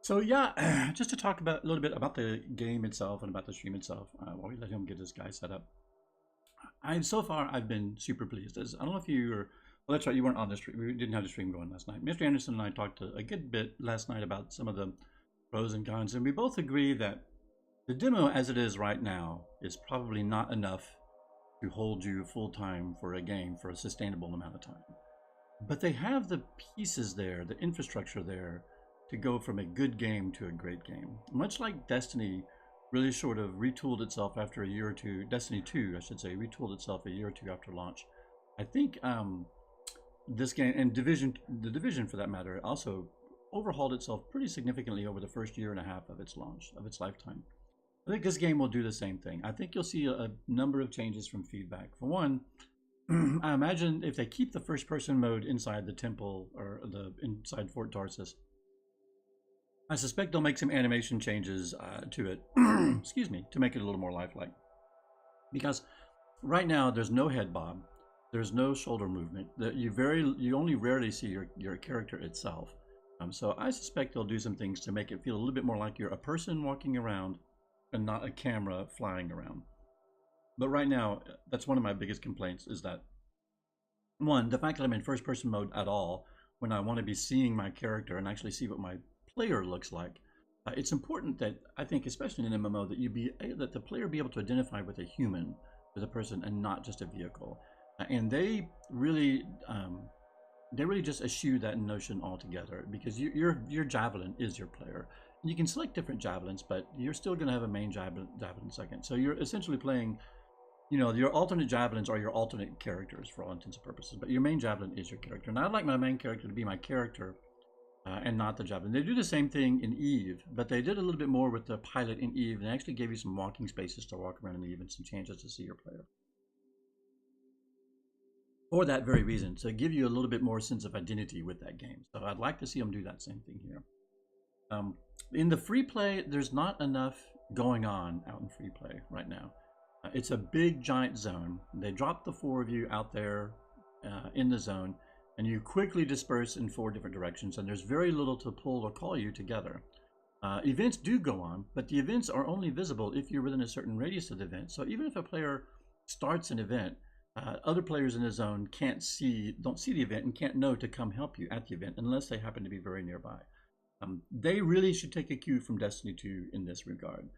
So yeah, just to talk about a little bit about the game itself and about the stream itself, while we let him get this guy set up. So far I've been super pleased. As I don't know if you were, well, that's right, you weren't on the stream. We didn't have the stream going last night. Mr. Anderson and I talked a good bit last night about some of the pros and cons, and we both agree that the demo as it is right now is probably not enough to hold you full time for a game for a sustainable amount of time. But they have the pieces there, the infrastructure there, to go from a good game to a great game. Much like Destiny really sort of retooled itself after a year or two, Destiny 2, I should say, retooled itself a year or two after launch. I think this game, and the Division for that matter, also overhauled itself pretty significantly over the first year and a half of its launch, of its lifetime. I think this game will do the same thing. I think you'll see a number of changes from feedback. For one, I imagine if they keep the first-person mode inside the temple or inside Fort Tarsus, I suspect they'll make some animation changes to it, excuse me, to make it a little more lifelike. Because right now there's no head bob, there's no shoulder movement. You only rarely see your character itself. So I suspect they'll do some things to make it feel a little bit more like you're a person walking around and not a camera flying around. But right now, that's one of my biggest complaints, is that, one, the fact that I'm in first person mode at all, when I want to be seeing my character and actually see what my player looks like. It's important that, I think, especially in an MMO, that the player be able to identify with a human, with a person, and not just a vehicle. And they really just eschew that notion altogether, because your javelin is your player. You can select different javelins, but you're still going to have a main javelin second. So you're essentially playing, your alternate javelins are your alternate characters for all intents and purposes, but your main javelin is your character. And I'd like my main character to be my character and not the javelin. They do the same thing in Eve, but they did a little bit more with the pilot in Eve, and they actually gave you some walking spaces to walk around in Eve and some chances to see your player. For that very reason, to give you a little bit more sense of identity with that game. So I'd like to see them do that same thing here. In the free play, there's not enough going on out in free play right now. It's a big giant zone. They drop the 4 of you out there in the zone, and you quickly disperse in 4 different directions, and there's very little to pull or call you together. Events do go on, but the events are only visible if you're within a certain radius of the event. So even if a player starts an event, other players in the zone don't see the event and can't know to come help you at the event unless they happen to be very nearby. They really should take a cue from Destiny 2 in this regard.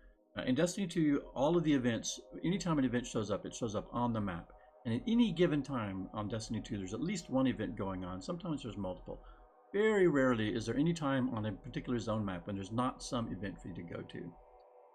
In Destiny 2, all of the events, anytime an event shows up, it shows up on the map. And at any given time on Destiny 2, there's at least one event going on. Sometimes there's multiple. Very rarely is there any time on a particular zone map when there's not some event for you to go to.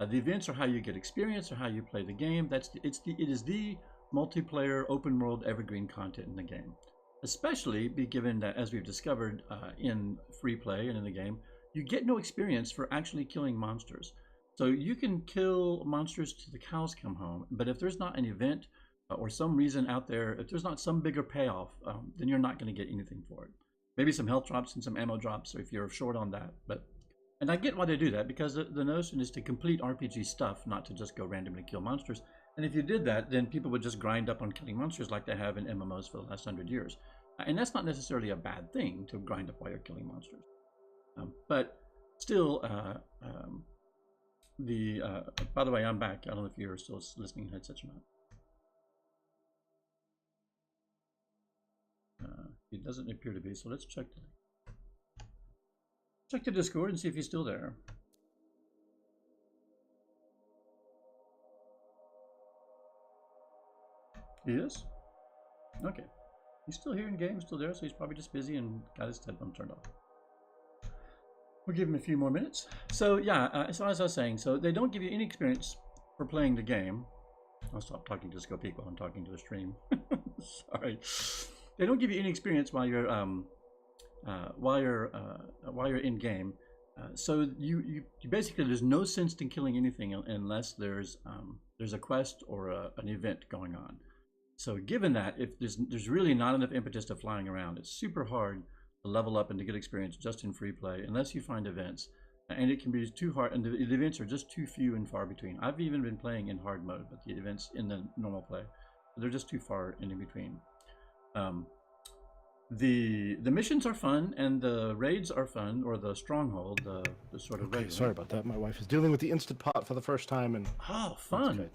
The events are how you get experience or how you play the game. It is the multiplayer, open world, evergreen content in the game. Especially given that, as we've discovered in free play and in the game, you get no experience for actually killing monsters. So you can kill monsters till the cows come home, but if there's not an event or some reason out there, if there's not some bigger payoff, then you're not going to get anything for it. Maybe some health drops and some ammo drops if you're short on that. And I get why they do that, because the notion is to complete RPG stuff, not to just go randomly kill monsters. And if you did that, then people would just grind up on killing monsters like they have in MMOs for the last 100 years. And that's not necessarily a bad thing, to grind up while you're killing monsters. But still, by the way, I'm back. I don't know if you're still listening in headsets or not. It doesn't appear to be, so let's check the Discord and see if he's still there. He is? Okay. He's still here in game, still there, so he's probably just busy and got his headphone turned off. We'll give him a few more minutes. So yeah, so as I was saying, so they don't give you any experience for playing the game. I'll stop talking to Scopeak while I'm talking to the stream. Sorry. They don't give you any experience while you're in game. So you basically, there's no sense in killing anything unless there's a quest or an event going on. So given that, if there's really not enough impetus to flying around, it's super hard to level up and to get experience just in free play unless you find events. And it can be too hard, and the events are just too few and far between. I've even been playing in hard mode, but the events in the normal play, they're just too far in between. The missions are fun, and the raids are fun, or the stronghold, the sort of Okay, regular. sorry about that. My wife is dealing with the Instant Pot for the first time, and Oh, fun!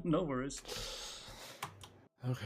No worries. okay.